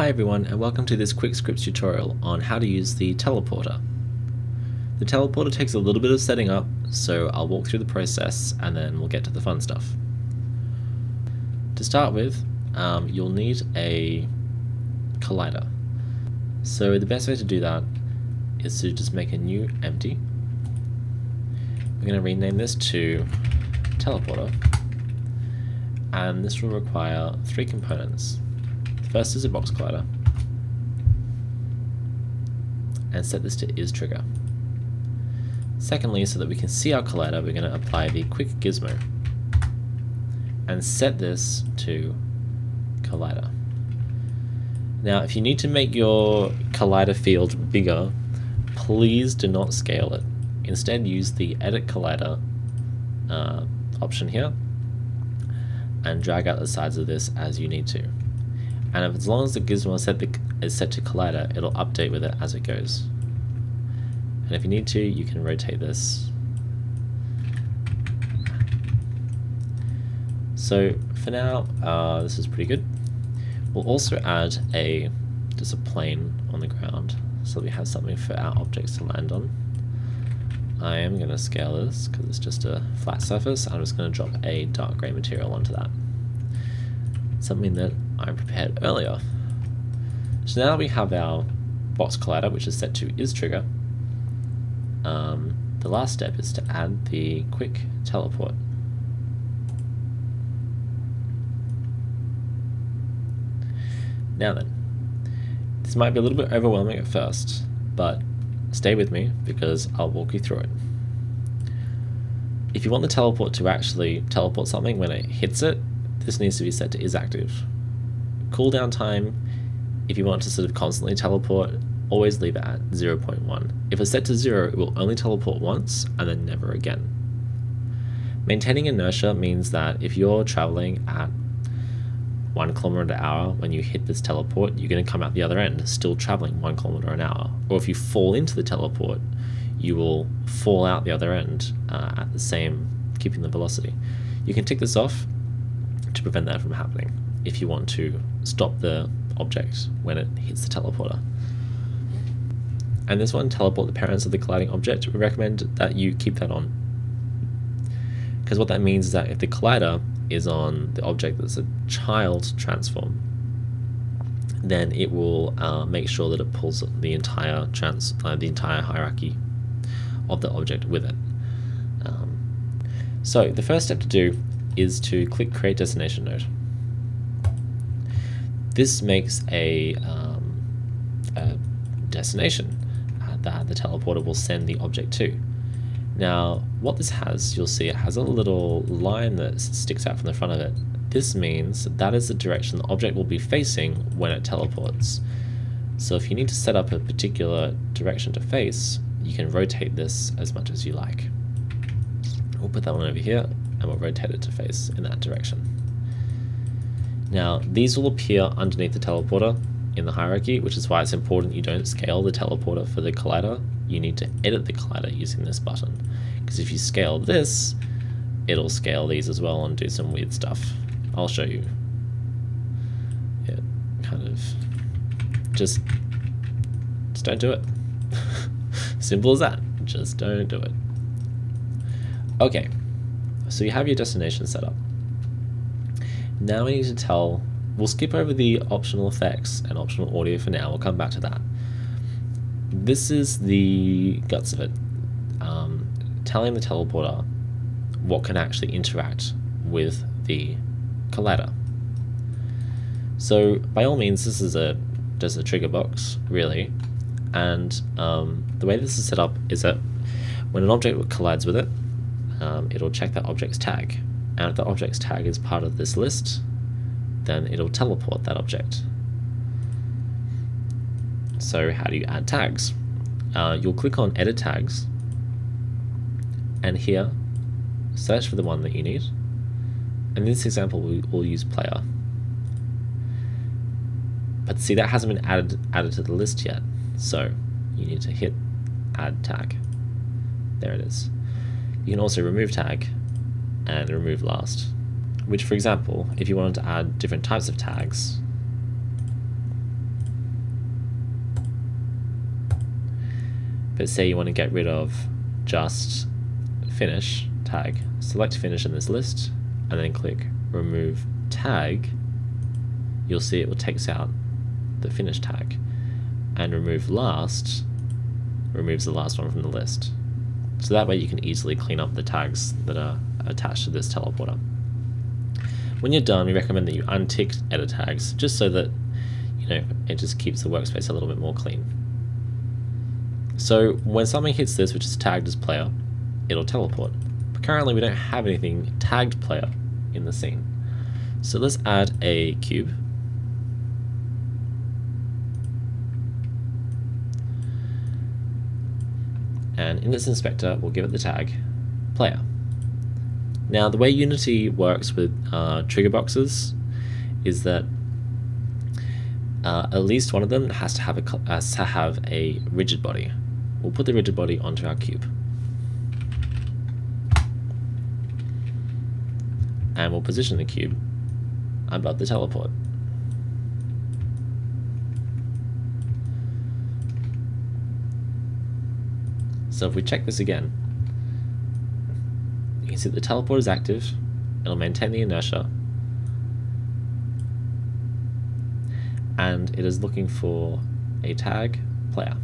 Hi everyone, and welcome to this quick scripts tutorial on how to use the teleporter. The teleporter takes a little bit of setting up, so I'll walk through the process and then we'll get to the fun stuff. To start with, you'll need a collider. So the best way to do that is to just make a new empty. We're going to rename this to teleporter, and this will require 3 components. First is a box collider, and set this to isTrigger. Secondly, so that we can see our collider, we're going to apply the quick gizmo and set this to collider. Now, if you need to make your collider field bigger, please do not scale it. Instead, use the edit collider option here and drag out the sides of this as you need to. And as long as the gizmo is set to collider, it'll update with it as it goes. And if you need to, you can rotate this. So for now, this is pretty good. We'll also add just a plane on the ground, so we have something for our objects to land on. I am going to scale this because it's just a flat surface. I'm just going to drop a dark grey material onto that. Something that I prepared earlier. So now we have our box collider, which is set to isTrigger. The last step is to add the quick teleport. Now then, this might be a little bit overwhelming at first, but stay with me because I'll walk you through it. If you want the teleport to actually teleport something when it hits it, this needs to be set to isActive. Cooldown time, if you want to sort of constantly teleport, always leave it at 0.1. If it's set to 0, it will only teleport once and then never again. Maintaining inertia means that if you're traveling at 1 kilometer an hour when you hit this teleport, you're going to come out the other end still traveling 1 kilometer an hour. Or if you fall into the teleport, you will fall out the other end at the same, keeping the velocity. You can tick this off to prevent that from happening if you want to stop the object when it hits the teleporter. And this one, teleport the parents of the colliding object, we recommend that you keep that on. Because what that means is that if the collider is on the object that's a child transform, then it will make sure that it pulls the entire hierarchy of the object with it. So the first step to do is to click Create Destination Node. This makes a destination that the teleporter will send the object to. Now, what this has, you'll see it has a little line that sticks out from the front of it. This means that is the direction the object will be facing when it teleports. So if you need to set up a particular direction to face, you can rotate this as much as you like. We'll put that one over here and we'll rotate it to face in that direction. Now, these will appear underneath the teleporter in the hierarchy, which is why it's important you don't scale the teleporter for the collider. You need to edit the collider using this button, because if you scale this, it'll scale these as well and do some weird stuff. I'll show you. Yeah, kind of just don't do it. Simple as that. Just don't do it. Okay, so you have your destination set up. Now we need to we'll skip over the optional effects and optional audio for now, we'll come back to that. This is the guts of it. Telling the teleporter what can actually interact with the collider. So by all means, this is just a trigger box, really, and the way this is set up is that when an object collides with it, it'll check that object's tag, and if the object's tag is part of this list, then it'll teleport that object. So how do you add tags? You'll click on Edit Tags, and here, search for the one that you need. In this example, we'll use player. But see, that hasn't been added to the list yet, so you need to hit Add Tag. There it is. You can also remove tag and remove last. which, for example, if you wanted to add different types of tags, But say you want to get rid of just finish tag, select finish in this list and then click remove tag. You'll see it will takes out the finish tag, and remove last removes the last one from the list. So that way you can easily clean up the tags that are attached to this teleporter. When you're done, we recommend that you untick edit tags, just so that it just keeps the workspace a little bit more clean. So when something hits this, which is tagged as player, it'll teleport. But currently we don't have anything tagged player in the scene. So let's add a cube. And in this inspector, we'll give it the tag player. Now, the way Unity works with trigger boxes is that at least one of them has to have a rigid body. We'll put the rigid body onto our cube. And we'll position the cube above the teleport. So if we check this again, you can see that the teleport is active, it'll maintain the inertia, and it is looking for a tag player,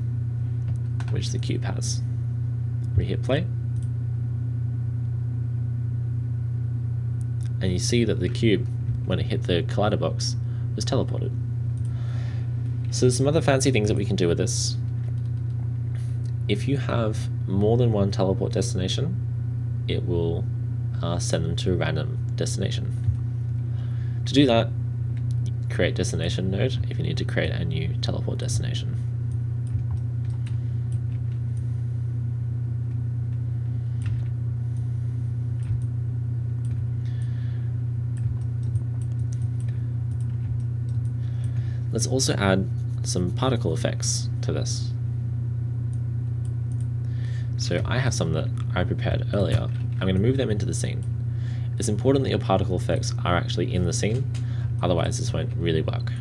which the cube has. We hit play, and you see that the cube, when it hit the collider box, was teleported. So there's some other fancy things that we can do with this. If you have more than one teleport destination, it will send them to a random destination. To do that, create destination node if you need to create a new teleport destination. Let's also add some particle effects to this. So I have some that I prepared earlier. I'm going to move them into the scene. It's important that your particle effects are actually in the scene, otherwise this won't really work.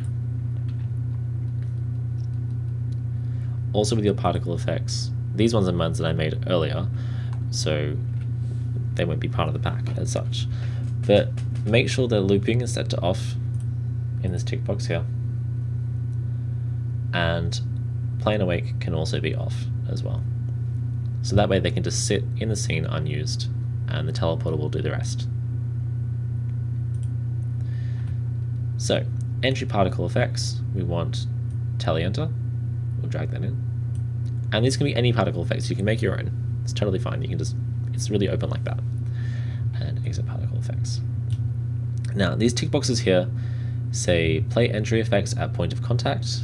Also with your particle effects, these ones are ones that I made earlier, so they won't be part of the pack as such. But make sure the looping is set to off in this tick box here. And plane awake can also be off as well. So that way they can just sit in the scene unused and the teleporter will do the rest. So, entry particle effects, we want teleenter, we'll drag that in. And these can be any particle effects, you can make your own. It's totally fine, you can just, it's really open like that. And exit particle effects. Now, these tick boxes here say play entry effects at point of contact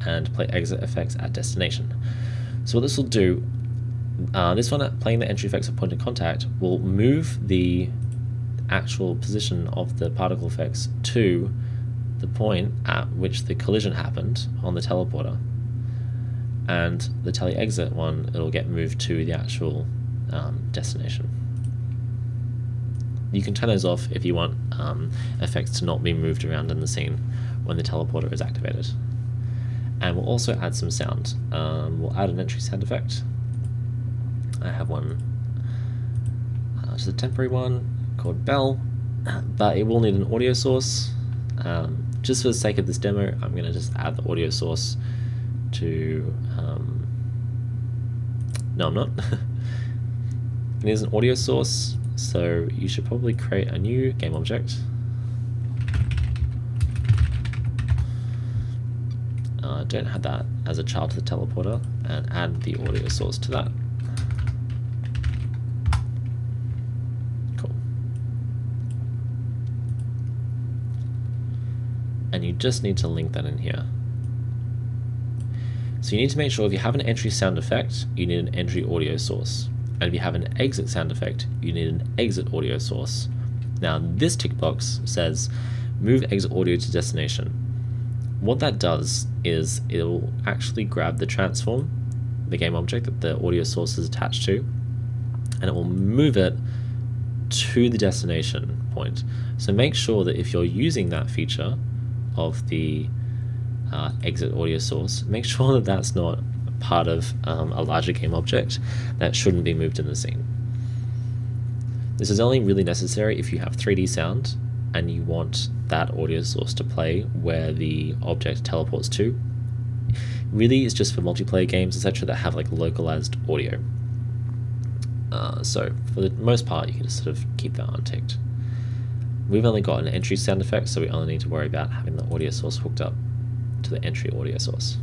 and play exit effects at destination. So what this will do, this one at playing the entry effects at point of contact will move the actual position of the particle effects to the point at which the collision happened on the teleporter, and the tele exit one, it'll get moved to the actual destination. You can turn those off if you want effects to not be moved around in the scene when the teleporter is activated. And we'll also add some sound. We'll add an entry sound effect. I have one, just a temporary one called bell, but it will need an audio source. Just for the sake of this demo, I'm going to just add the audio source to, no I'm not. It is an audio source, so you should probably create a new game object. Don't have that as a child to the teleporter, and add the audio source to that. Cool. And you just need to link that in here. So you need to make sure if you have an entry sound effect, you need an entry audio source. And if you have an exit sound effect, you need an exit audio source. Now this tick box says move exit audio to destination. What that does is it'll actually grab the transform, the game object that the audio source is attached to, and it will move it to the destination point. So make sure that if you're using that feature of the exit audio source, make sure that that's not part of a larger game object that shouldn't be moved in the scene. This is only really necessary if you have 3D sound and you want that audio source to play where the object teleports to. Really, it's just for multiplayer games, etc., that have like localized audio. So for the most part, you can just sort of keep that unticked. We've only got an entry sound effect, so we only need to worry about having the audio source hooked up to the entry audio source.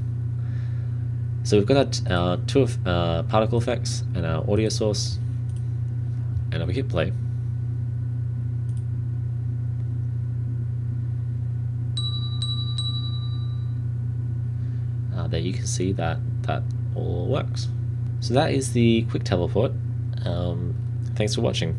So we've got our two particle effects and our audio source, and if we hit play, there you can see that all works. So that is the quick teleport. Thanks for watching.